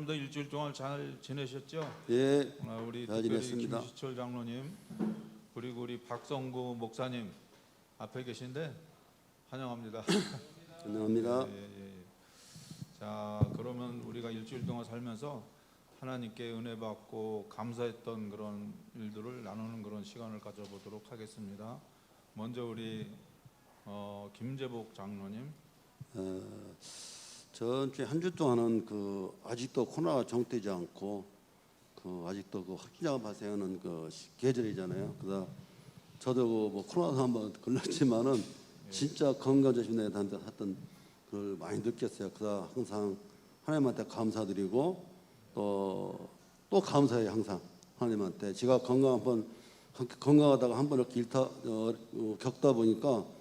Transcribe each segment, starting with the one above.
장로님도 일주일 동안 잘 지내셨죠? 예, 우리 잘 특별히 지냈습니다. 김시철 장로님 그리고 우리 박성구 목사님 앞에 계신데 환영합니다. 안녕합니다. 자, 그러면 우리가 일주일 동안 살면서 하나님께 은혜 받고 감사했던 그런 일들을 나누는 그런 시간을 가져보도록 하겠습니다. 먼저 우리 김재복 장로님. 전주에 한 주 동안은 아직도 코로나가 정되지 않고 아직도 확진자가 발생하는 계절이잖아요. 그래서 저도 뭐 코로나도 한번 걸렸지만은 진짜 건강 조심에 했던 걸 많이 느꼈어요. 그래서 항상 하나님한테 감사드리고 또 감사해요. 항상 하나님한테 제가 건강하다가 한번 이렇게 겪다 보니까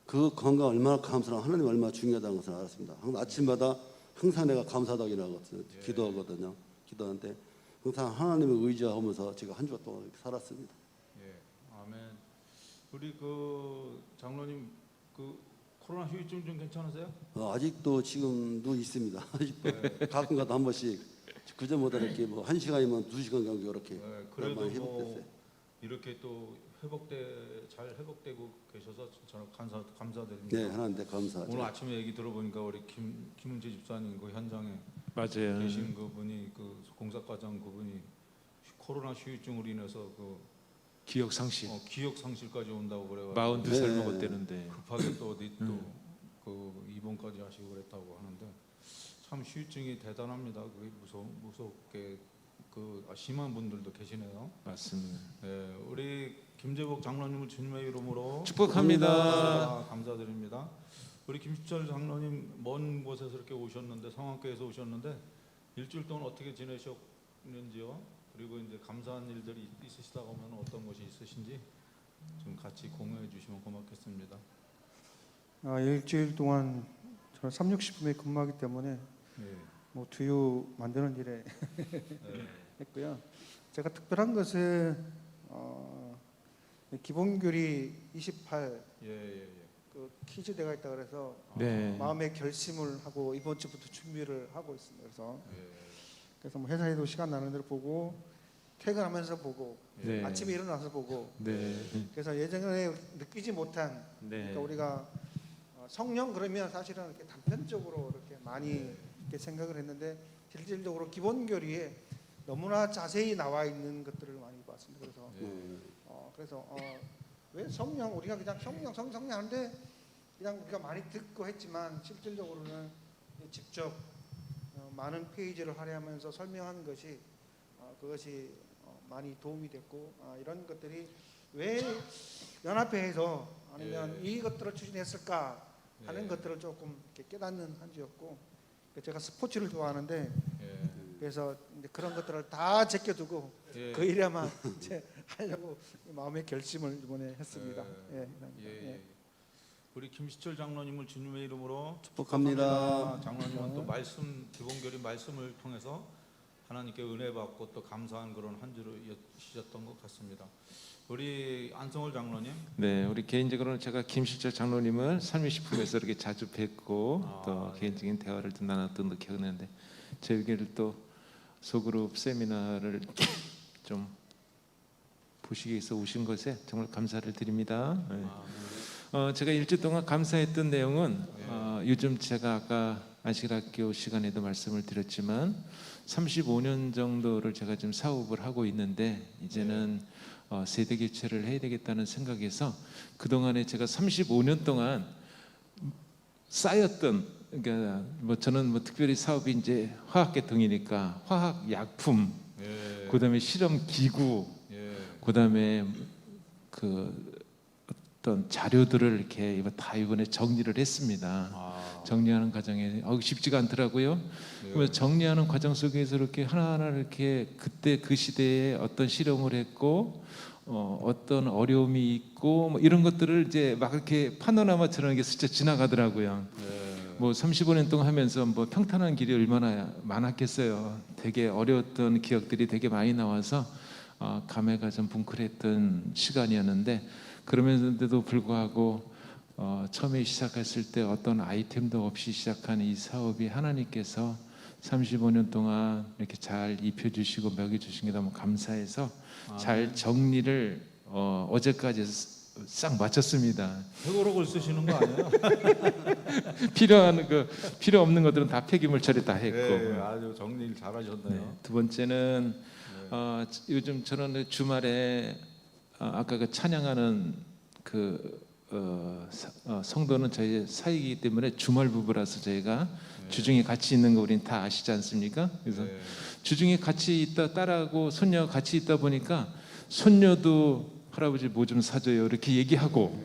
그 건강 얼마나 감사하고 하나님 얼마나 중요하다는 것을 알았습니다. 항상 아침마다 항상 내가 감사하다고 기도하거든요. 기도하는데 항상 하나님을 의지하면서 제가 한 주 동안 이렇게 살았습니다. 예, 아멘. 우리 장로님 코로나 후유증 좀 괜찮으세요? 아직도 지금도 있습니다. 아직도 가끔가다 한 번씩 그전보다 이렇게 뭐 1시간이면 2시간 정도 이렇게 그래도 많이 회복됐어요. 이렇게 또 잘 회복되고 계셔서 저는 감사드립니다. 네, 하나님께 감사하죠. 오늘 아침에 얘기 들어보니까 우리 김은재 집사님 현장에 맞아요. 계신 그분이 공사과장 그분이 코로나 후유증으로 인해서 기억 상실. 기억 상실까지 온다고 그래가지고 42살 네. 먹었대는데 급하게 또 입원까지 하시고 그랬다고 하는데 참 후유증이 대단합니다. 그게 무섭게 심한 분들도 계시네요. 맞습니다. 네, 우리 김재복 장로님을 주님의 이름으로 축복합니다. 감사드립니다. 우리 김시철 장로님 먼 곳에서 이렇게 오셨는데 성안교에서 오셨는데 일주일 동안 어떻게 지내셨는지요? 그리고 이제 감사한 일들이 있으시다고 하면 어떤 것이 있으신지 좀 같이 공유해 주시면 고맙겠습니다. 일주일 동안 저는 360분에 근무하기 때문에 뭐 두유 만드는 일에 했고요. 제가 특별한 것은 기본교리 28 퀴즈대가 있다 그래서 네. 마음의 결심을 하고 이번 주부터 준비를 하고 있습니다. 그래서 뭐 회사에도 시간 나는 대로 보고 퇴근하면서 보고 네. 아침에 일어나서 보고 네. 그래서 예전에 느끼지 못한 네. 그러니까 우리가 성령 그러면 사실은 이렇게 단편적으로 이렇게 많이 이렇게 생각을 했는데 실질적으로 기본교리에 너무나 자세히 나와 있는 것들을 많이 봤습니다. 그래서 왜 성령 우리가 그냥 성령 하는데 그냥 우리가 많이 듣고 했지만 실질적으로는 직접 많은 페이지를 할애하면서 설명하는 것이 그것이 많이 도움이 됐고 이런 것들이 왜 연합회에서 아니면 이것들을 추진했을까 하는 것들을 조금 이렇게 깨닫는 한 주였고 제가 스포츠를 좋아하는데 그래서 이제 그런 것들을 다 제껴두고 그 일에만 이제 하려고 마음의 결심을 이번에 했습니다. 우리 김시철 장로님을 주님의 이름으로 축복합니다. 장로님은 또 기본교리 말씀을 통해서 하나님께 은혜 받고 또 감사한 그런 한 주를 시셨던 것 같습니다. 우리 안성월 장로님. 네, 우리 개인적으로는 제가 김실철 장로님을 삶의식품에서 이렇게 자주 뵙고 또 개인적인 대화를 또 나눴던 기억이 나는데 저에게를 또 소그룹 세미나를 좀 보시기 위해서 오신 것에 정말 감사를 드립니다. 제가 일주일 동안 감사했던 내용은 요즘 제가 아까 안식학교 시간에도 말씀을 드렸지만 35년 정도를 제가 지금 사업을 하고 있는데 이제는 세대 교체를 해야 되겠다는 생각에서 그동안에 제가 35년 동안 쌓였던 그러니까 뭐 저는 뭐 특별히 사업이 이제 화학계통이니까 화학 약품, 그다음에 실험 기구, 그다음에 어떤 자료들을 이렇게 다 이번에 정리를 했습니다. 정리하는 과정에 쉽지가 않더라고요. 그래서 정리하는 과정 속에서 이렇게 하나하나 이렇게 그때 그 시대에 어떤 실험을 했고 어떤 어려움이 있고 뭐 이런 것들을 이제 막 이렇게 파노라마처럼 이게 스쳐 지나가더라고요. 뭐 35년 동안 하면서 뭐 평탄한 길이 얼마나 많았겠어요. 되게 어려웠던 기억들이 되게 많이 나와서 감회가 좀 뭉클했던 시간이었는데 그러면서도 불구하고 처음에 시작했을 때 어떤 아이템도 없이 시작한 이 사업이 하나님께서 35년 동안 이렇게 잘 입혀주시고 먹여주신 게 너무 감사해서 잘 정리를 어제까지 싹 마쳤습니다. 회고록을 쓰시는 거 아니에요? 필요한 필요 없는 것들은 다 폐기물 처리 다 했고. 네, 아주 정리를 잘하셨네요. 네, 두 번째는 요즘 저는 주말에 아까 그 찬양하는 성도는 저희 사이기 때문에 주말 부부라서 저희가 주중에 같이 있는 거 우린 다 아시지 않습니까? 그래서 네. 주중에 같이 있다 딸하고 손녀 같이 있다 보니까 손녀도 할아버지 뭐 좀 사줘요 이렇게 얘기하고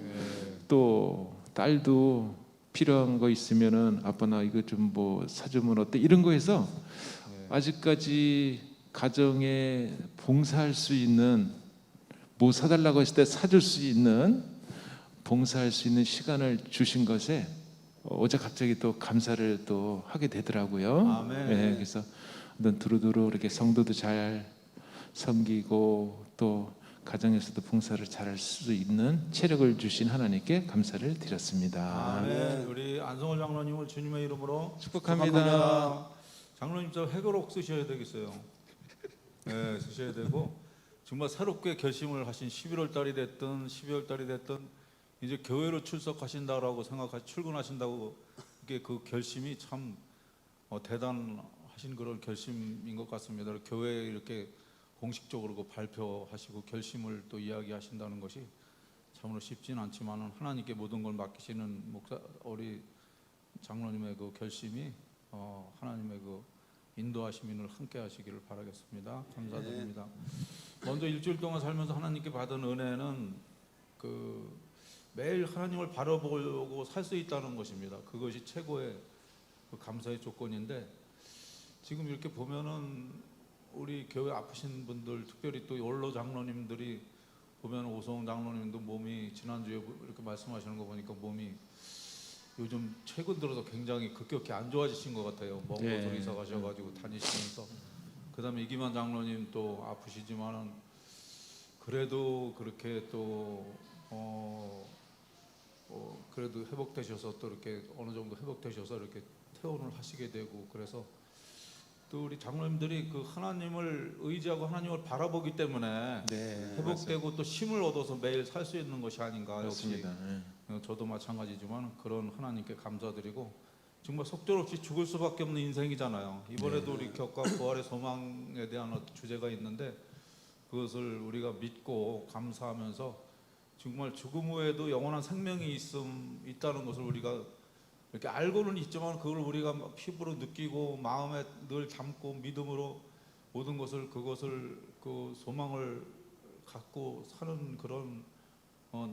또 딸도 필요한 거 있으면은 아빠 나 이거 좀 뭐 사주면 어때 이런 거 해서 아직까지 가정에 봉사할 수 있는 뭐 사달라고 했을 때 사줄 수 있는 봉사할 수 있는 시간을 주신 것에 어제 갑자기 또 감사를 또 하게 되더라고요. 아멘. 네, 그래서 두루두루 이렇게 성도도 잘 섬기고 또 가정에서도 봉사를 잘할 수 있는 체력을 주신 하나님께 감사를 드렸습니다. 아멘. 우리 안성월 장로님을 주님의 이름으로 축복합니다. 장로님 저 회고록 쓰셔야 되겠어요. 네, 쓰셔야 되고 정말 새롭게 결심을 하신 11월 달이 됐든 12월 달이 됐든 이제 교회로 출석하신다라고 생각하시 출근하신다고 이게 그 결심이 참 대단하신 그런 결심인 것 같습니다. 교회에 이렇게 공식적으로 그 발표하시고 결심을 또 이야기하신다는 것이 참으로 쉽지는 않지만은 하나님께 모든 걸 맡기시는 우리 장로님의 그 결심이 하나님의 그 인도하심을 함께 하시기를 바라겠습니다. 감사드립니다. 먼저 일주일 동안 살면서 하나님께 받은 은혜는 매일 하나님을 바라보고 살 수 있다는 것입니다. 그것이 최고의 감사의 조건인데 지금 이렇게 보면은 우리 교회 아프신 분들 특별히 또 원로 장로님들이 보면 오성 장로님도 몸이 지난주에 이렇게 말씀하시는 거 보니까 몸이 요즘 최근 들어서 굉장히 급격히 안 좋아지신 것 같아요. 먼 곳으로 이사 가셔가지고 다니시면서 그다음에 이기만 장로님 또 아프시지만은 그래도 그렇게 또 그래도 회복되셔서 또 이렇게 어느 정도 회복되셔서 이렇게 퇴원을 하시게 되고 그래서 또 우리 장로님들이 그 하나님을 의지하고 하나님을 바라보기 때문에 회복되고 맞아요. 또 힘을 얻어서 매일 살 수 있는 것이 아닌가. 맞습니다. 역시 저도 마찬가지지만 그런 하나님께 감사드리고 정말 속절없이 죽을 수밖에 없는 인생이잖아요. 이번에도 우리 격과 부활의 소망에 대한 주제가 있는데 그것을 우리가 믿고 감사하면서 정말 죽음 후에도 영원한 생명이 있다는 것을 우리가 이렇게 알고는 있지만 그걸 우리가 피부로 느끼고 마음에 늘 담고 믿음으로 모든 것을 그것을 그 소망을 갖고 사는 그런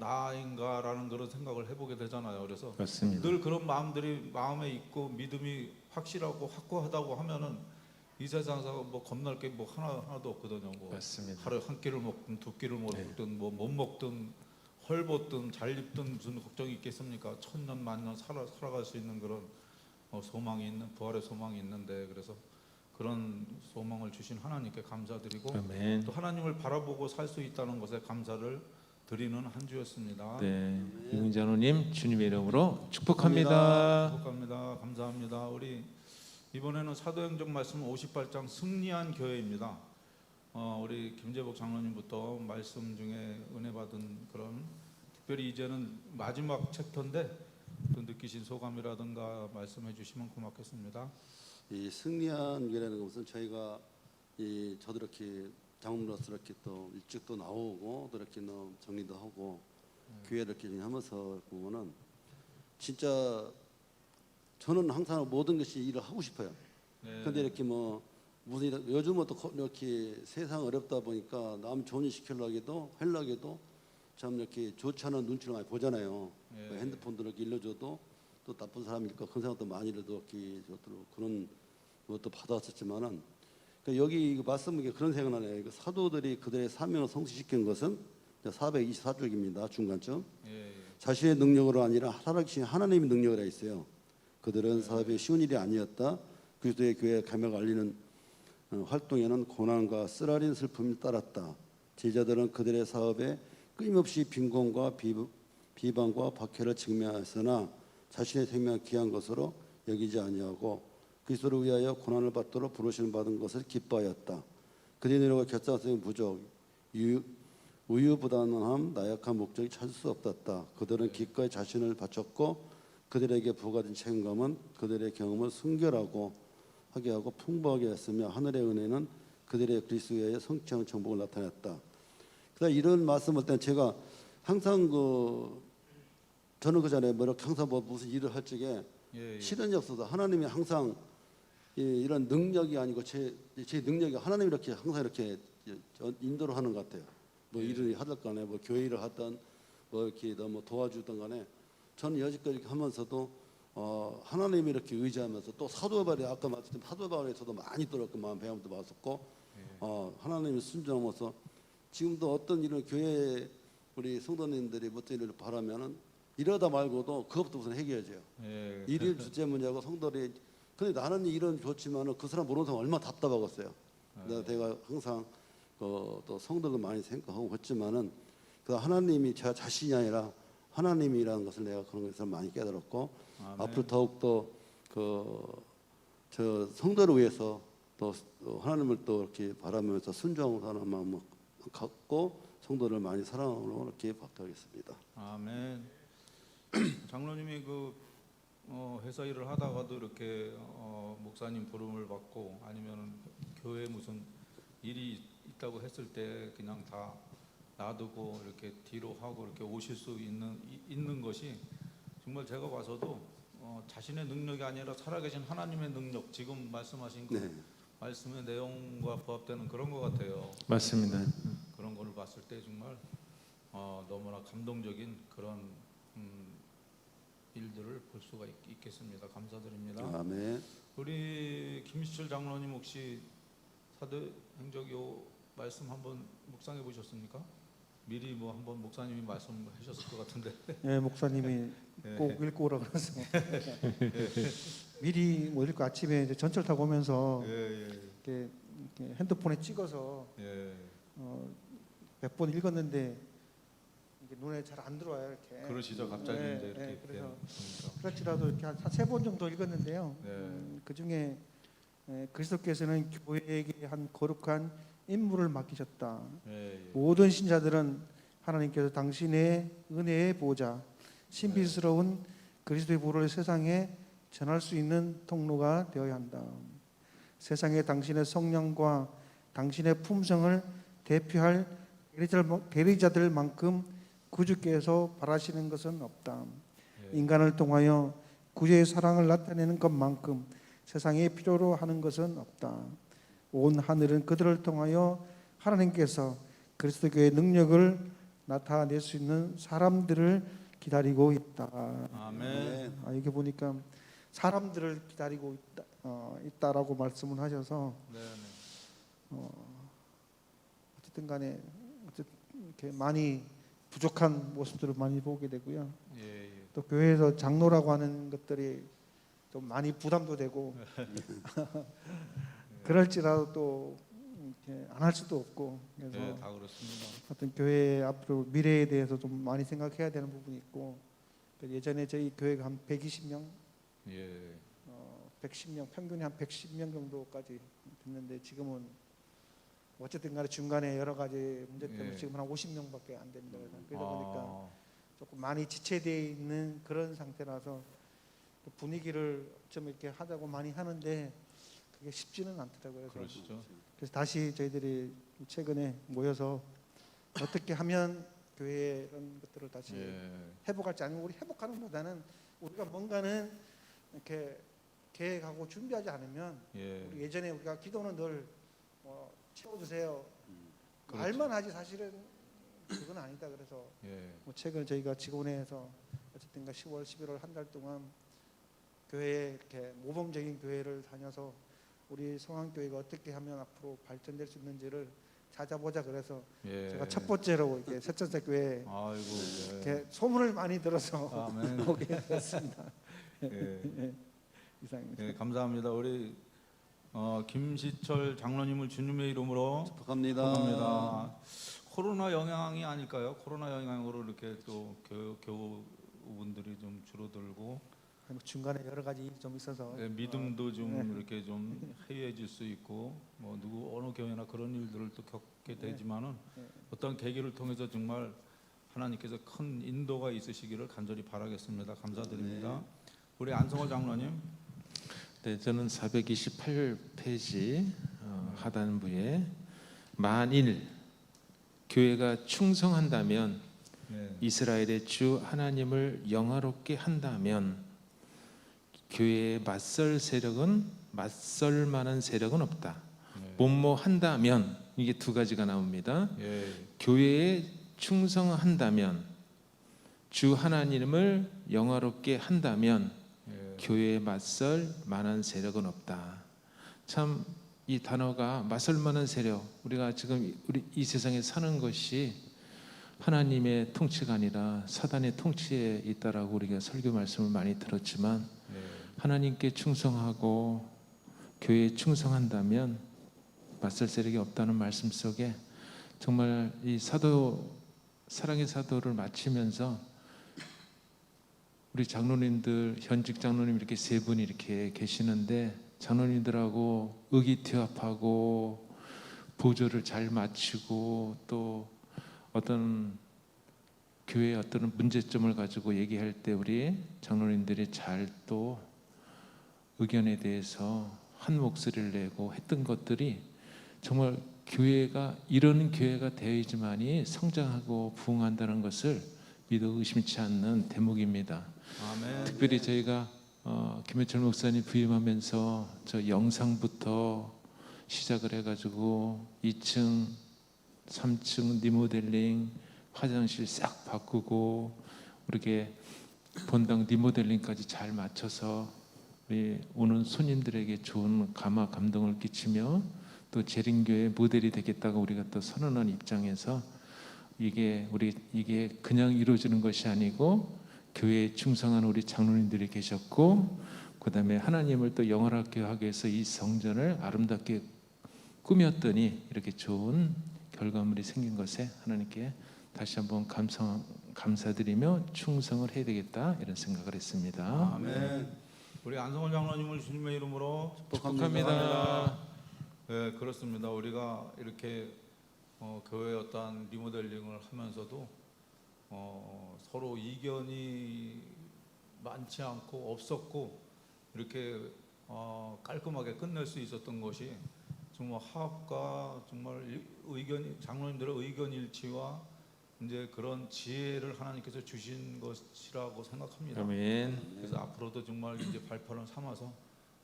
나인가라는 그런 생각을 해보게 되잖아요. 그래서 맞습니다. 늘 그런 마음들이 마음에 있고 믿음이 확실하고 확고하다고 하면은 이 세상에서 뭐 겁날 게 뭐 하나도 없거든요. 뭐 맞습니다. 하루에 한 끼를 먹든 두 끼를 먹든 뭐 못 먹든 헐벗든 잘 입든 무슨 걱정이 있겠습니까? 천년 만년 살아갈 수 있는 그런 소망이 있는 부활의 소망이 있는데 그래서 그런 소망을 주신 하나님께 감사드리고 아멘. 또 하나님을 바라보고 살 수 있다는 것에 감사를 드리는 한 주였습니다. 네, 이문장로님 주님의 이름으로 축복합니다. 축복합니다. 감사합니다. 우리 이번에는 사도행전 말씀 58장 승리한 교회입니다. 우리 김재복 장로님부터 말씀 중에 은혜 받은 그런 특별히 이제는 마지막 챕터인데 또 느끼신 소감이라든가 말씀해 주시면 고맙겠습니다. 이 승리한 교회라는 것은 저희가 저도 이렇게 장로로서 이렇게 또 일찍 또 나오고 또 이렇게 정리도 하고 교회를 이렇게 하면서 보면은 진짜 저는 항상 모든 것이 일을 하고 싶어요. 그런데 이렇게 뭐 무슨 요즘은 또 이렇게 세상 어렵다 보니까 남 좋은 일 시키려고 하려고 참 이렇게 좋지 않은 눈치를 많이 보잖아요. 뭐 핸드폰도 이렇게 일러줘도 또 나쁜 사람일까 그런 생각도 많이 일러도 그런 것도 받았었지만은 여기 이거 말씀에 그런 생각나네요. 사도들이 그들의 사명을 성취시킨 것은 424쪽입니다. 중간쯤. 자신의 능력으로 아니라 살아계신 하나님의 능력이라 있어요. 그들은 사업이 쉬운 일이 아니었다. 그리스도의 교회 감역을 알리는 활동에는 고난과 쓰라린 슬픔이 따랐다. 제자들은 그들의 사업에 끊임없이 빈곤과 비방과 박해를 직면하였으나 자신의 생명을 귀한 것으로 여기지 아니하고 그리스도를 위하여 고난을 받도록 부르심을 받은 것을 기뻐하였다. 그들의 노력과 결사성의 부족, 우유부단함, 나약한 목적이 찾을 수 없었다. 그들은 기꺼이 자신을 바쳤고 그들에게 부과된 책임감은 그들의 경험을 순결하고 하게 하고 풍부하게 했으며 하늘의 은혜는 그들의 그리스도의 성취한 정복을 나타냈다. 그러니까 이런 말씀을 때 제가 항상 저는 그 전에 뭐 이렇게 항상 뭐 무슨 일을 할 적에 실현이 없어서 하나님이 항상 이런 능력이 아니고 제 능력이 하나님이 이렇게 항상 이렇게 인도를 하는 것 같아요. 뭐 일을 하든 간에 뭐 교회 일을 하든 뭐 이렇게 뭐 도와주든 간에 저는 여지껏 이렇게 하면서도 하나님이 이렇게 의지하면서 또 사도 바울이 아까 말씀드린 사도 바울에서도 많이 또 이렇게 마음 배움도 받았고 하나님이 순종하면서 지금도 어떤 이런 교회 우리 성도님들이 어떤 일을 바라면은 이러다 말고도 그것부터 우선 해결해줘요. 일일 주제 문제하고 성도들이 근데 나는 일은 좋지만은 그 사람 모르는 사람 얼마나 답답하겠어요. 내가 항상 또 성도도 많이 생각하고 했지만은 그 하나님이 제 자신이 아니라 하나님이라는 것을 내가 그런 것을 많이 깨달았고 앞으로 더욱더 저 성도를 위해서 또 하나님을 또 이렇게 바라면서 순종하는 마음을 갖고 성도를 많이 사랑으로 이렇게 바꾸겠습니다. 아멘. 장로님이 회사 일을 하다가도 이렇게 목사님 부름을 받고 아니면 교회 무슨 일이 있다고 했을 때 그냥 다 놔두고 이렇게 뒤로 하고 이렇게 오실 수 있는 것이 정말 제가 봐서도 자신의 능력이 아니라 살아계신 하나님의 능력, 지금 말씀하신 그 말씀의 내용과 부합되는 그런 것 같아요. 맞습니다. 그런 거를 봤을 때 정말 너무나 감동적인 그런 일들을 볼 수가 있겠습니다. 감사드립니다. 아멘. 우리 김시철 장로님 혹시 사도행적 말씀 한번 묵상해 보셨습니까? 미리 뭐 한번 목사님이 말씀하셨을 것 같은데. 예, 목사님이 꼭 읽고 오라 그래서 미리 뭐 읽고 아침에 이제 전철 타고 오면서 이렇게 핸드폰에 찍어서 몇 번 읽었는데 이게 눈에 잘 안 들어와요 이렇게. 그러시죠. 갑자기 이제 이렇게. 그래서 그렇지라도 이렇게 한 3번 정도 읽었는데요. 그 중에 그리스도께서는 교회에게 한 거룩한 임무를 맡기셨다. 모든 신자들은 하나님께서 당신의 은혜의 보좌, 신비스러운 그리스도의 부를 세상에 전할 수 있는 통로가 되어야 한다. 세상에 당신의 성령과 당신의 품성을 대표할 대리자들만큼 구주께서 바라시는 것은 없다. 인간을 통하여 구주의 사랑을 나타내는 것만큼 세상에 필요로 하는 것은 없다. 온 하늘은 그들을 통하여 하나님께서 그리스도교의 능력을 나타낼 수 있는 사람들을 기다리고 있다. 아멘. 여기 보니까 사람들을 기다리고 있다라고 말씀을 하셔서 어쨌든 간에 이렇게 많이 부족한 모습들을 많이 보게 되고요. 또 교회에서 장로라고 하는 것들이 좀 많이 부담도 되고 그럴지라도 또 안 할 수도 없고 그래서 다 그렇습니다. 어떤 교회 앞으로 미래에 대해서 좀 많이 생각해야 되는 부분이 있고 예전에 저희 교회가 한 120명, 110명 평균이 한 110명 정도까지 됐는데 지금은 어쨌든 간에 중간에 여러 가지 문제 때문에 지금 한 50명밖에 안 됩니다. 그러다 보니까 조금 많이 지체되어 있는 그런 상태라서 또 분위기를 좀 이렇게 하자고 많이 하는데 그게 쉽지는 않더라고요. 그러시죠. 그래서 다시 저희들이 최근에 모여서 어떻게 하면 교회의 이런 것들을 다시 회복할지 아니면 우리 회복하는 것보다는 우리가 뭔가는 이렇게 계획하고 준비하지 않으면 우리 예전에 우리가 기도는 늘 채워주세요. 말만 하지 사실은 그건 아니다. 그래서 뭐 최근 저희가 직원회에서 어쨌든가 10월, 11월 한 달 동안 교회에 이렇게 모범적인 교회를 다녀서 우리 성황교회가 어떻게 하면 앞으로 발전될 수 있는지를 찾아보자. 그래서 제가 첫 번째로 이렇게 세천사 교회 이렇게 소문을 많이 들어서 오게 됐습니다. 이상입니다. 감사합니다. 우리 김시철 장로님을 주님의 이름으로 축복합니다. 코로나 영향이 아닐까요? 코로나 영향으로 이렇게 또 교우분들이 좀 줄어들고 중간에 여러 가지 일이 좀 있어서 예, 믿음도 좀 네. 이렇게 좀 해이해질 수 있고 뭐 누구 어느 교회나 그런 일들을 또 겪게 되지만은 어떤 계기를 통해서 정말 하나님께서 큰 인도가 있으시기를 간절히 바라겠습니다. 감사드립니다. 우리 안성호 장로님. 네, 저는 428페이지 하단부에 만일 교회가 충성한다면 네. 이스라엘의 주 하나님을 영화롭게 한다면 교회에 맞설 만한 세력은 없다. 네. 뭐뭐 한다면 이게 두 가지가 나옵니다. 예. 교회에 충성한다면 주 하나님을 영화롭게 한다면 예. 교회에 맞설 만한 세력은 없다. 참 이 단어가 맞설 만한 세력, 우리가 지금 우리 이 세상에 사는 것이 하나님의 통치가 아니라 사단의 통치에 있다라고 우리가 설교 말씀을 많이 들었지만 예. 하나님께 충성하고 교회에 충성한다면 맞설 세력이 없다는 말씀 속에 정말 이 사랑의 사도를 마치면서 우리 장로님들, 현직 장로님 이렇게 세 분이 이렇게 계시는데 장로님들하고 의기투합하고 보조를 잘 마치고 또 어떤 교회의 어떤 문제점을 가지고 얘기할 때 우리 장로님들이 잘 또 의견에 대해서 한 목소리를 내고 했던 것들이 정말 교회가 이런 교회가 되어야지만이 성장하고 부흥한다는 것을 믿어 의심치 않는 대목입니다. 아멘. 특별히 저희가 김해철 목사님 부임하면서 저 영상부터 시작을 해가지고 2층, 3층 리모델링, 화장실 싹 바꾸고 이렇게 본당 리모델링까지 잘 맞춰서 우리 오는 손님들에게 좋은 감동을 끼치며 또 재림교회 모델이 되겠다고 우리가 또 선언한 입장에서 이게 그냥 이루어지는 것이 아니고 교회에 충성한 우리 장로님들이 계셨고 그다음에 하나님을 또 영화롭게 하기 위해서 이 성전을 아름답게 꾸몄더니 이렇게 좋은 결과물이 생긴 것에 하나님께 다시 한번 감사드리며 충성을 해야 되겠다 이런 생각을 했습니다. 아멘. 우리 안성원 장로님을 주님의 이름으로 축복합니다. 네, 그렇습니다. 우리가 이렇게 교회 어떤 리모델링을 하면서도 서로 이견이 많지 않고 없었고 이렇게 깔끔하게 끝낼 수 있었던 것이 정말 화합과 정말 장로님들의 의견 일치와 이제 그런 지혜를 하나님께서 주신 것이라고 생각합니다. 아멘. 그래서 앞으로도 정말 이제 발판을 삼아서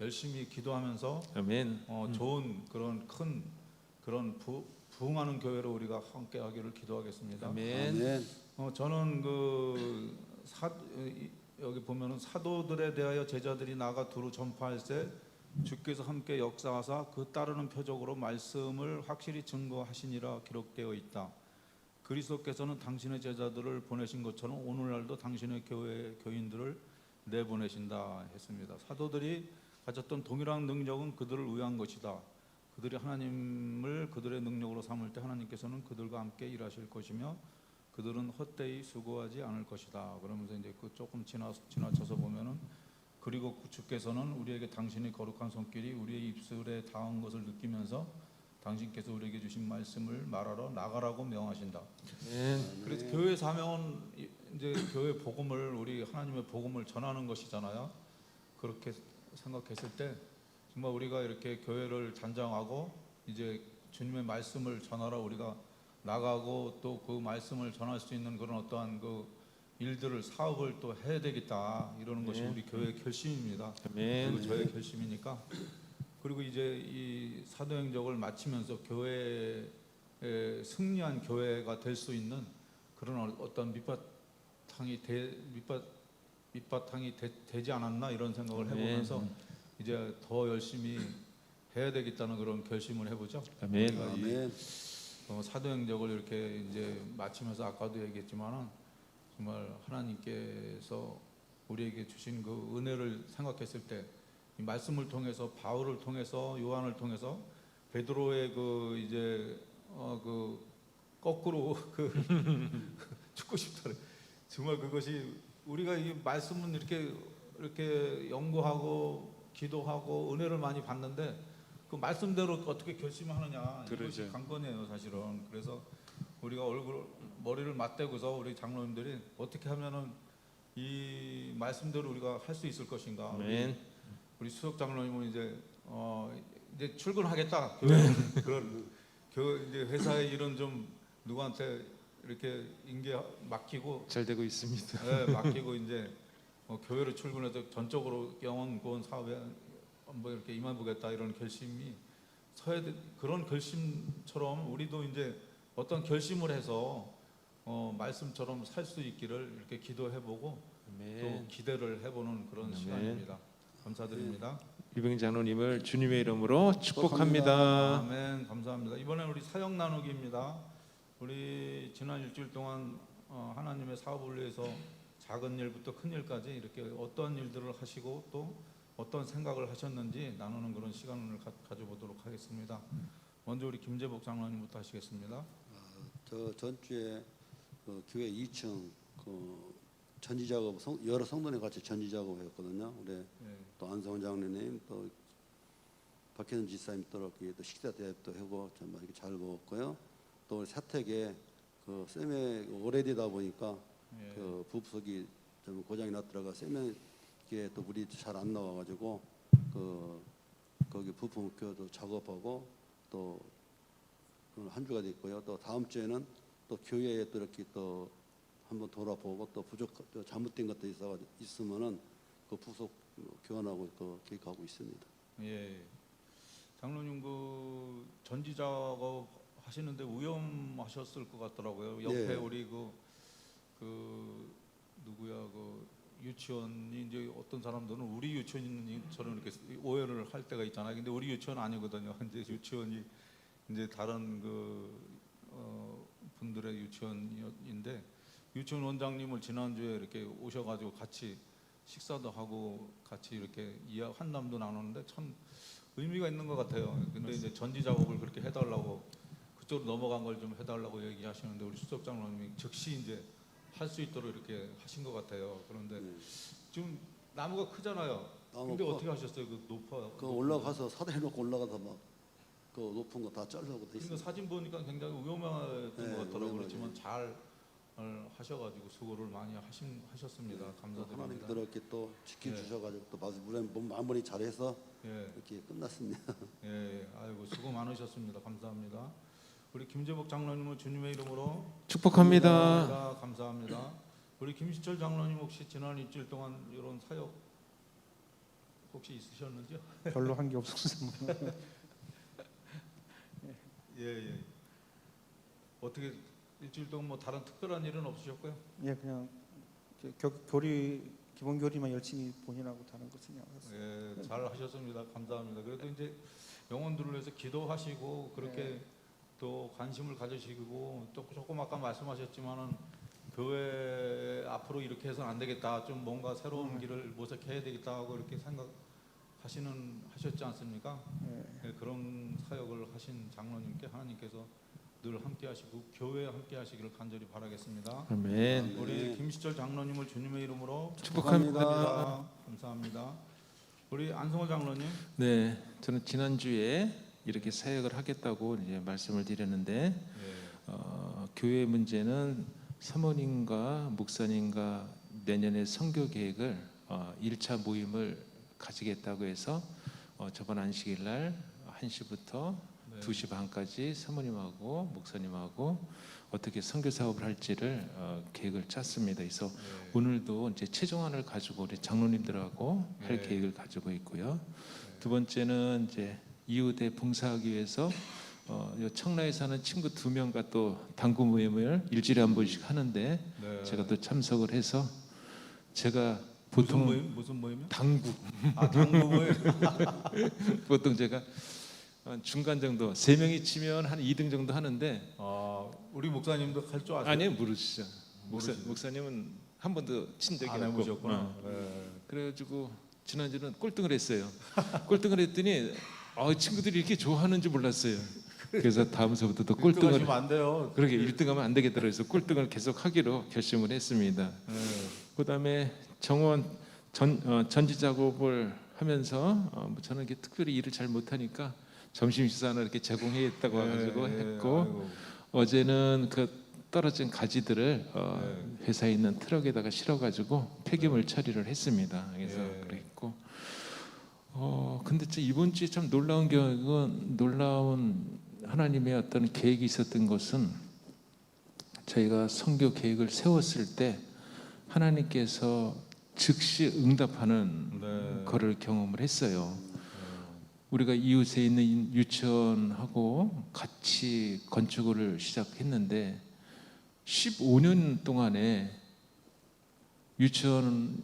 열심히 기도하면서 아멘. 좋은 그런 큰 그런 부흥하는 교회로 우리가 함께하기를 기도하겠습니다. 아멘. 저는 여기 보면은 사도들에 대하여 제자들이 나가 두루 전파할세 주께서 함께 역사하사 그 따르는 표적으로 말씀을 확실히 증거하시니라 기록되어 있다. 그리스도께서는 당신의 제자들을 보내신 것처럼 오늘날도 당신의 교인들을 내보내신다 했습니다. 사도들이 가졌던 동일한 능력은 그들을 위한 것이다. 그들이 하나님을 그들의 능력으로 삼을 때 하나님께서는 그들과 함께 일하실 것이며 그들은 헛되이 수고하지 않을 것이다. 그러면서 이제 그 조금 지나쳐서 보면은 그리고 주께서는 우리에게 당신의 거룩한 손길이 우리의 입술에 닿은 것을 느끼면서 당신께서 우리에게 주신 말씀을 말하러 나가라고 명하신다. 그래서 교회 사명은 이제 교회 복음을 우리 하나님의 복음을 전하는 것이잖아요. 그렇게 생각했을 때 정말 우리가 이렇게 교회를 단장하고 이제 주님의 말씀을 전하러 우리가 나가고 또 그 말씀을 전할 수 있는 그런 어떠한 그 일들을 사업을 또 해야 되겠다 이러는 것이 우리 교회의 결심입니다. 그리고 저의 결심이니까 그리고 이제 이 사도행적을 마치면서 교회에 승리한 교회가 될 수 있는 그런 어떤 밑바탕이 되지 않았나 이런 생각을 해보면서 이제 더 열심히 해야 되겠다는 그런 결심을 해보죠. 아멘. 아멘. 사도행적을 이렇게 이제 마치면서 아까도 얘기했지만은 정말 하나님께서 우리에게 주신 그 은혜를 생각했을 때 이 말씀을 통해서 바울을 통해서 요한을 통해서 베드로의 그 이제 그 거꾸로 그 죽고 싶다. 정말 그것이 우리가 이 말씀은 이렇게 이렇게 연구하고 기도하고 은혜를 많이 받는데 그 말씀대로 어떻게 결심하느냐 이것이 그러죠. 관건이에요 사실은. 그래서 우리가 머리를 맞대고서 우리 장로님들이 어떻게 하면은 이 말씀대로 우리가 할 수 있을 것인가. 아멘. 우리 수석 장로님은 이제 출근하겠다. 그런 이제 회사의 일은 좀 누구한테 이렇게 인계 맡기고 잘 되고 있습니다. 맡기고 이제 교회로 출근해서 전적으로 영원 구원 사업에 한번 이렇게 임해보겠다 이런 결심이 서야 돼. 그런 결심처럼 우리도 이제 어떤 결심을 해서 말씀처럼 살 수 있기를 이렇게 기도해보고 또 아멘. 기대를 해보는 그런 아멘. 시간입니다. 감사드립니다. 유병 장로님을 주님의 이름으로 축복합니다. 아멘. 감사합니다. 이번엔 우리 사역 나누기입니다. 우리 지난 일주일 동안 하나님의 사업을 위해서 작은 일부터 큰 일까지 이렇게 어떤 일들을 하시고 또 어떤 생각을 하셨는지 나누는 그런 시간을 가져보도록 하겠습니다. 먼저 우리 김재복 장로님부터 하시겠습니다. 저 전주에 그 교회 2층 그 전지 작업 여러 성도님 같이 전지 작업했거든요. 우리 네. 또 안성원 장로님 또 박혜선 지사님 또 이렇게 또 식사 대접도 하고 정말 이렇게 잘 먹었고요. 또 우리 사택에 그 쌤에 오래되다 보니까 예. 그 부부석이 좀 고장이 났더라가 쌤에 또 물이 잘 안 나와가지고 그 거기 부품교도 작업하고 또 한 주가 됐고요. 또 다음 주에는 또 교회에 또 이렇게 또 한번 돌아보고 또 또 잘못된 것도 있으면은 그 부속 교환하고 그 계획하고 있습니다. 예. 장로님 그 전지 작업 하시는데 위험하셨을 것 같더라고요. 옆에 예. 우리 누구야 그 유치원이 이제 어떤 사람들은 우리 유치원처럼 이렇게 오해를 할 때가 있잖아요. 근데 우리 유치원 아니거든요. 이제 유치원이 이제 다른 분들의 유치원인데 유치원 원장님을 지난주에 이렇게 오셔가지고 같이 식사도 하고 같이 이렇게 한담도 나누는데 참 의미가 있는 것 같아요. 근데 이제 전지 작업을 그렇게 해달라고 그쪽으로 넘어간 걸 좀 해달라고 얘기하시는데 우리 수석 장로님이 즉시 이제 할 수 있도록 이렇게 하신 것 같아요. 그런데 지금 나무가 크잖아요. 근데 어떻게 하셨어요? 그 높아. 그 올라가서 사다리 놓고 올라가서 막 그 높은 거 다 쩔려고 돼 그러니까 있어요. 사진 보니까 굉장히 위험했던 네, 것 같더라고요. 위험하죠. 그렇지만 잘 하셔가지고 수고를 많이 하셨습니다. 감사드립니다. 하나님께서 이렇게 또 지켜주셔가지고 또 마무리 잘해서 예, 이렇게 끝났습니다. 예, 아이고 수고 많으셨습니다. 감사합니다. 우리 김재복 장로님을 주님의 이름으로 축복합니다. 감사합니다. 우리 김시철 장로님 혹시 지난 일주일 동안 이런 사역 혹시 있으셨는지요? 별로 한 게 없었어요. 예. 어떻게 일주일 동안 뭐 다른 특별한 일은 없으셨고요? 예, 그냥 기본 교리만 열심히 본인하고 다른 것은 없었어요. 예, 잘 하셨습니다. 감사합니다. 그래도 이제 영혼들을 위해서 기도하시고 그렇게 또 관심을 가지시고 또 조금 아까 말씀하셨지만은 교회 앞으로 이렇게 해서는 안 되겠다. 좀 뭔가 새로운 길을 모색해야 되겠다 하고 이렇게 하셨지 않습니까? 예, 그런 사역을 하신 장로님께 하나님께서 늘 함께하시고 교회에 함께하시기를 간절히 바라겠습니다. 아멘. 우리 김시철 장로님을 주님의 이름으로 축복합니다. 감사합니다. 우리 안성호 장로님. 네, 저는 지난주에 이렇게 사역을 하겠다고 이제 말씀을 드렸는데 예. 교회 문제는 사모님과 목사님과 내년에 선교 계획을 1차 모임을 가지겠다고 해서 저번 안식일 날 1시부터 네. 2시 반까지 사모님하고 목사님하고 어떻게 선교 사업을 할지를 계획을 짰습니다. 그래서 네. 오늘도 이제 최종안을 가지고 우리 장로님들하고 할 네. 계획을 가지고 있고요. 두 번째는 이제 이웃에 봉사하기 위해서 청라에 사는 친구 2명과 또 당구 모임을 일주일에 한 번씩 하는데 네. 제가 또 참석을 해서 제가 보통 무슨 모임이요? 당구 당구 모임. 보통 제가 한 중간 정도 3명이 치면 한 2등 정도 하는데 우리 목사님도 할 줄 아세요? 아니요 모르시죠. 모르시죠. 목사님은 한 번도 친 적이 안 없고 해보셨구나. 네. 그래가지고 지난주는 꼴등을 했어요. 꼴등을 했더니 친구들이 이렇게 좋아하는지 몰랐어요. 그래서 다음서부터 또 꼴등을 하시면 안 돼요. 그러게 1등하면 안 되겠더라 해서 꼴등을 계속 하기로 결심을 했습니다. 네. 그다음에 정원 전지 작업을 하면서 뭐 저는 이렇게 특별히 일을 잘 못하니까 점심 식사는 이렇게 제공해있다고 해가지고 했고 아이고. 어제는 그 떨어진 가지들을 네. 회사에 있는 트럭에다가 실어가지고 폐기물 처리를 했습니다. 그래서 네. 그랬고 근데 이번 주에 참 놀라운 경우는 놀라운 하나님의 어떤 계획이 있었던 것은 저희가 선교 계획을 세웠을 때 하나님께서 즉시 응답하는 네. 거를 경험을 했어요. 우리가 이웃에 있는 유치원하고 같이 건축을 시작했는데 15년 동안에 유치원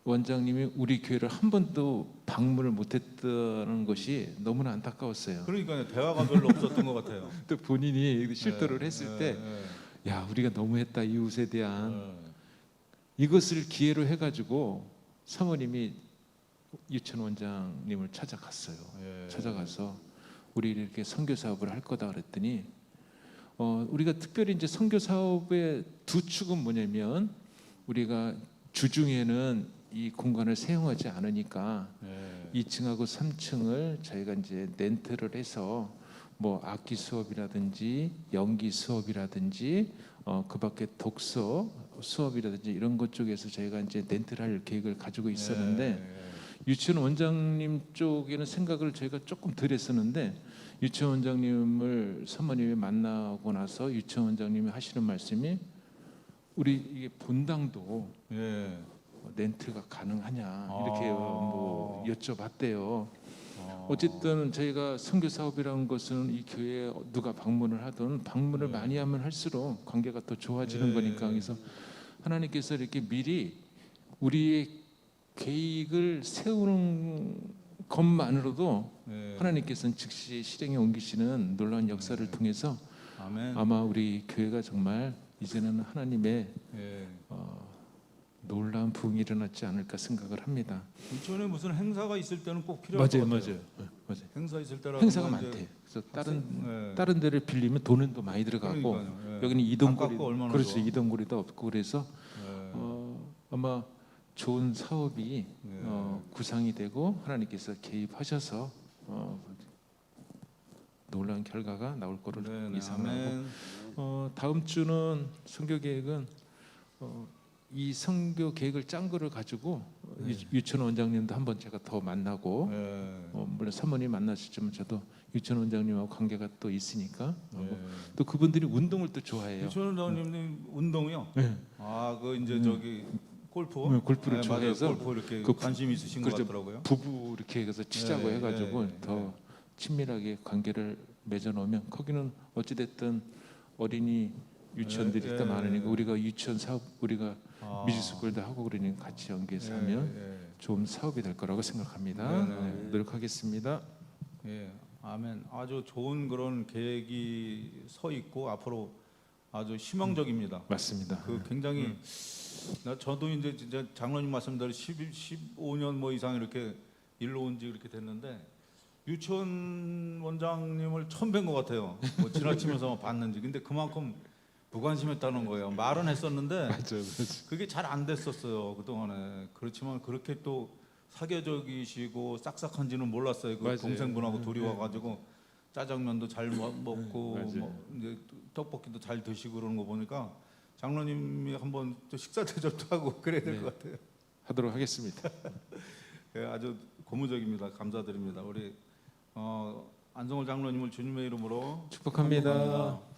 원장님이 우리 교회를 한 번도 방문을 못했다는 것이 너무나 안타까웠어요. 그러니까요, 대화가 별로 없었던 것 같아요. 또 본인이 실토를 네, 했을 네, 때, 네. 야 우리가 너무했다 이웃에 대한 네. 이것을 기회로 해가지고 사모님이 유치원 원장님을 찾아갔어요. 예. 찾아가서 우리 이렇게 선교 사업을 할 거다 그랬더니 우리가 특별히 이제 선교 사업의 두 축은 뭐냐면 우리가 주중에는 이 공간을 사용하지 않으니까 예. 2층하고 3층을 저희가 이제 렌트를 해서 뭐 악기 수업이라든지 연기 수업이라든지 그밖에 독서 수업이라든지 이런 것 쪽에서 저희가 이제 렌트를 할 계획을 가지고 있었는데 예. 유치원 원장님 쪽에는 생각을 저희가 조금 덜 했었는데 유치원 원장님을 사모님이 만나고 나서 유치원 원장님이 하시는 말씀이 우리 이게 본당도 예. 렌트가 가능하냐 이렇게 아. 뭐 여쭤봤대요. 아. 어쨌든 저희가 선교 사업이라는 것은 이 교회에 누가 방문을 하든 방문을 네. 많이 하면 할수록 관계가 더 좋아지는 네. 거니까 그래서 하나님께서 이렇게 미리 우리의 계획을 세우는 것만으로도 예. 하나님께서는 즉시 실행에 옮기시는 놀라운 역사를 네. 통해서 아멘. 아마 우리 교회가 정말 이제는 하나님의 예. 놀라운 부흥이 일어났지 않을까 생각을 합니다. 유치원에 무슨 행사가 있을 때는 꼭 필요할 것 같아요. 맞아요. 행사 있을 때라든가 행사가 이제 많대. 그래서 예. 다른 데를 빌리면 돈은 더 많이 들어가고 그러니까요. 예. 여기는 이동거리 가깝고 얼마나 그렇죠. 좋아. 이동거리도 없고 그래서 예. 아마 좋은 사업이 예. 구상이 되고 하나님께서 개입하셔서 놀라운 결과가 나올 거를 네, 네. 예상하고 아멘. 다음 주는 선교 계획은 이 선교 계획을 짠 거를 가지고 네. 유치원 원장님도 한번 제가 더 만나고 예. 물론 사모님 만나시지만 저도 유치원 원장님하고 관계가 또 있으니까 예. 또 그분들이 운동을 또 좋아해요. 유치원 원장님 운동이요? 네. 아, 그 이제 저기 골프? 골프를 네, 좋아해서 맞아요. 골프 이렇게 그 관심 있으신 것 그렇죠. 같더라고요. 부부 이렇게 해서 치자고 네, 해가지고 네, 더 네. 친밀하게 관계를 맺어놓으면 거기는 어찌됐든 어린이 유치원들이 네, 더 네, 많으니까 네. 우리가 유치원 사업 우리가 아. 뮤직스쿨도 하고 그러니까 같이 연계해서 하면 좋은 사업이 될 거라고 생각합니다. 네, 네. 노력하겠습니다. 예, 아멘. 아주 좋은 그런 계획이 서 있고 앞으로 아주 희망적입니다. 맞습니다. 그 굉장히 저도 이제 진짜 장로님 말씀대로 15년 뭐 이상 이렇게 일로 온 지 이렇게 됐는데 유치원 원장님을 처음 뵌 것 같아요. 뭐 지나치면서 봤는지. 근데 그만큼 무관심했다는 거예요. 말은 했었는데 맞아요. 그게 잘 안 됐었어요 그동안에. 그렇지만 그렇게 또 사교적이시고 싹싹한지는 몰랐어요. 그 맞아요. 동생분하고 둘이 와가지고 짜장면도 잘 먹고 맞아요. 뭐 이제 떡볶이도 잘 드시고 그러는 거 보니까 장로님이 한번 또 식사 대접도 하고 그래야 될 네. 것 같아요. 하도록 하겠습니다. 예, 아주 고무적입니다. 감사드립니다. 우리 안성월 장로님을 주님의 이름으로 축복합니다. 환영합니다.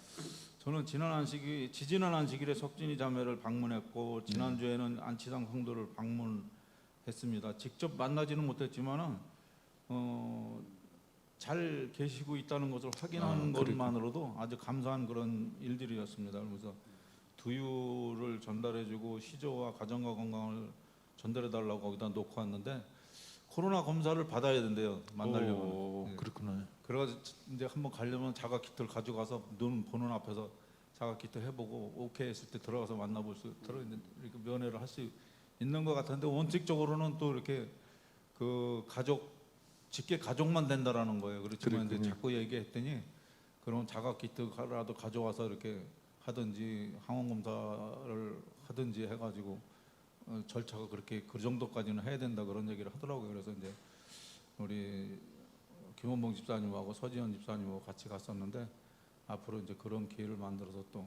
저는 지지난 안식일에 석진이 자매를 방문했고 지난주에는 안치당 성도를 방문했습니다. 직접 만나지는 못했지만은 잘 계시고 있다는 것을 확인하는 것만으로도 아주 감사한 그런 일들이었습니다. 그래서 두유를 전달해주고 시조와 가정과 건강을 전달해달라고 거기다 놓고 왔는데 코로나 검사를 받아야 된대요. 만나려면. 오, 네. 그렇구나. 그래가지고 이제 한번 가려면 자가 키트를 가져가서 눈 보는 앞에서 자가 키트 해보고 오케이 했을 때 들어가서 만나볼 수 이렇게 면회를 할 수 있는 것 같은데 원칙적으로는 또 이렇게 그 직계 가족만 된다라는 거예요. 그렇지만 이제 자꾸 얘기했더니 그럼 자가 키트라도 가져와서 이렇게 하든지 항원 검사를 하든지 해가지고 절차가 그렇게 그 정도까지는 해야 된다 그런 얘기를 하더라고요. 그래서 이제 우리 김원봉 집사님하고 서지현 집사님하고 같이 갔었는데 앞으로 이제 그런 기회를 만들어서 또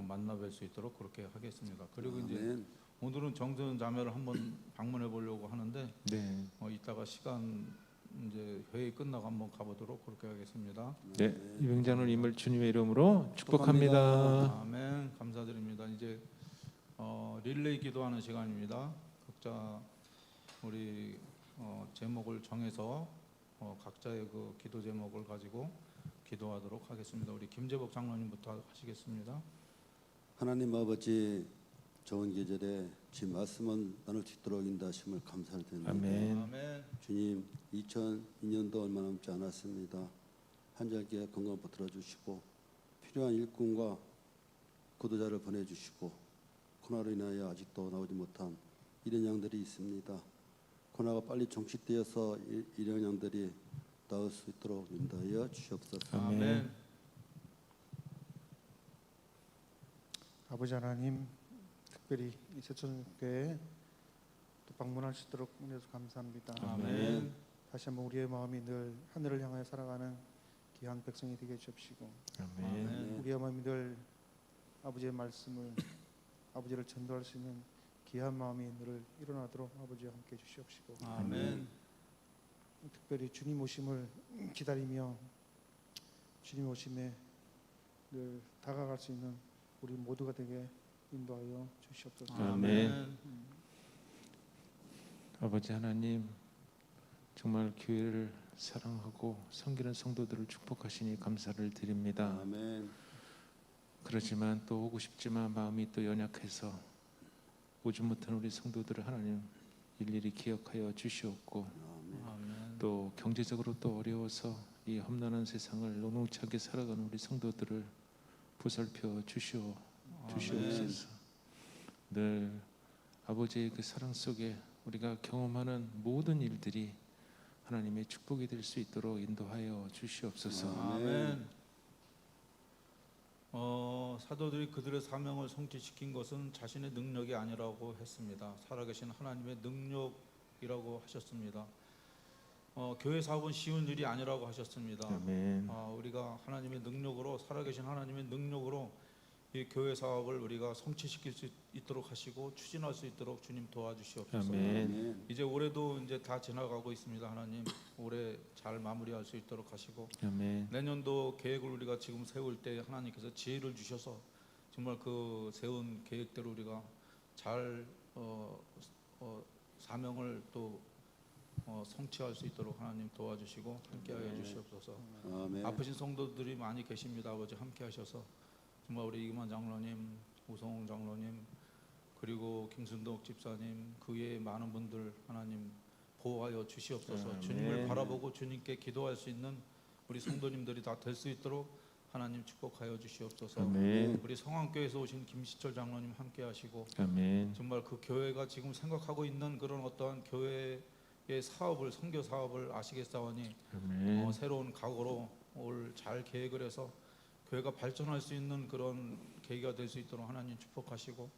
만나 뵐 수 있도록 그렇게 하겠습니다. 그리고 이제 아멘. 오늘은 정든 자매를 한번 방문해 보려고 하는데 네. 이따가 시간 이제 회의 끝나고 한번 가보도록 그렇게 하겠습니다. 네. 이병 장로님을 주님의 이름으로 축복합니다. 아멘. 감사드립니다. 이제 릴레이 기도하는 시간입니다. 각자 우리 제목을 정해서 각자의 그 기도 제목을 가지고 기도하도록 하겠습니다. 우리 김재복 장로님부터 하시겠습니다. 하나님 아버지, 좋은 계절에 지 말씀을 나눌 수 있도록 인도하심을 감사를 드립니다. 아멘. 아멘. 주님, 2002년도 얼마 남지 않았습니다. 한절기에 건강 붙들어 주시고 필요한 일꾼과 구도자를 보내주시고 코로나로 인하여 아직도 나오지 못한 일행양들이 있습니다. 코로나가 빨리 종식되어서 일행양들이 나올 수 있도록 인도하여 주시옵소서. 아멘. 아멘. 아버지 하나님, 특별히 이 세천교회에 또 방문할 수 있도록 은혜서 감사합니다. 아멘. 다시 한번 우리의 마음이 늘 하늘을 향하여 살아가는 귀한 백성이 되게 해주시고 아멘. 아멘. 우리의 마음이 늘 아버지의 말씀을 아버지를 전도할 수 있는 귀한 마음이 늘 일어나도록 아버지와 함께 해주시옵시고 아멘. 특별히 주님 오심을 기다리며 주님 오심에 늘 다가갈 수 있는 우리 모두가 되게 인도하여 주시옵소서. 아멘. 아버지 하나님, 정말 교회를 사랑하고 섬기는 성도들을 축복하시니 감사를 드립니다. 아멘. 그렇지만 또 오고 싶지만 마음이 또 연약해서 오지 못한 우리 성도들을 하나님 일일이 기억하여 주시옵고 아멘. 또 경제적으로 또 어려워서 이 험난한 세상을 녹록차게 살아가는 우리 성도들을 보살펴 주시옵소서. 늘 아버지의 그 사랑 속에 우리가 경험하는 모든 일들이 하나님의 축복이 될 수 있도록 인도하여 주시옵소서. 아멘. 사도들이 그들의 사명을 성취시킨 것은 자신의 능력이 아니라고 했습니다. 살아계신 하나님의 능력이라고 하셨습니다. 교회 사업은 쉬운 일이 아니라고 하셨습니다. 아멘. 우리가 하나님의 능력으로 살아계신 하나님의 능력으로 이 교회 사업을 우리가 성취시킬 수 있도록 하시고 추진할 수 있도록 주님 도와주시옵소서. 아멘. 이제 올해도 이제 다 지나가고 있습니다. 하나님 올해 잘 마무리할 수 있도록 하시고 아멘. 내년도 계획을 우리가 지금 세울 때 하나님께서 지혜를 주셔서 정말 그 세운 계획대로 우리가 잘 사명을 또 성취할 수 있도록 하나님 도와주시고 함께하여 주시옵소서. 아멘. 아프신 성도들이 많이 계십니다. 아버지 함께하셔서 정말 우리 이기만 장로님, 우성홍 장로님, 그리고 김순덕 집사님, 그 외에 많은 분들 하나님 보호하여 주시옵소서. 아멘. 주님을 바라보고 주님께 기도할 수 있는 우리 성도님들이 다 될 수 있도록 하나님 축복하여 주시옵소서. 아멘. 우리 성황교회에서 오신 김시철 장로님 함께하시고 아멘. 정말 그 교회가 지금 생각하고 있는 그런 어떠한 교회의 사업을 선교 사업을 아시겠사오니 아멘. 새로운 각오로 올 잘 계획을 해서 교회가 발전할 수 있는 그런 계기가 될 수 있도록 하나님 축복하시고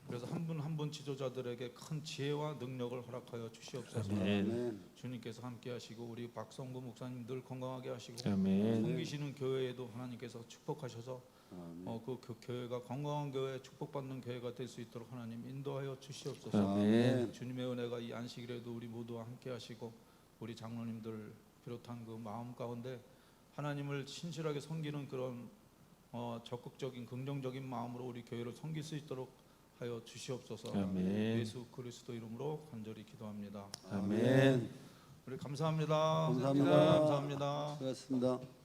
그래서 한 분 한 분 지도자들에게 큰 지혜와 능력을 허락하여 주시옵소서. 아멘. 주님께서 함께하시고 우리 박성구 목사님 늘 건강하게 하시고 아멘. 섬기시는 교회에도 하나님께서 축복하셔서 아멘. 그 교회가 건강한 교회, 축복받는 교회가 될 수 있도록 하나님 인도하여 주시옵소서. 아멘. 주님의 은혜가 이 안식일에도 우리 모두와 함께하시고 우리 장로님들 비롯한 그 마음 가운데 하나님을 신실하게 섬기는 그런 적극적인 긍정적인 마음으로 우리 교회를 섬길 수 있도록 하여 주시옵소서. 아멘. 예수 그리스도 이름으로 간절히 기도합니다. 아멘. 우리 감사합니다. 감사합니다. 감사합니다. 수고하셨습니다.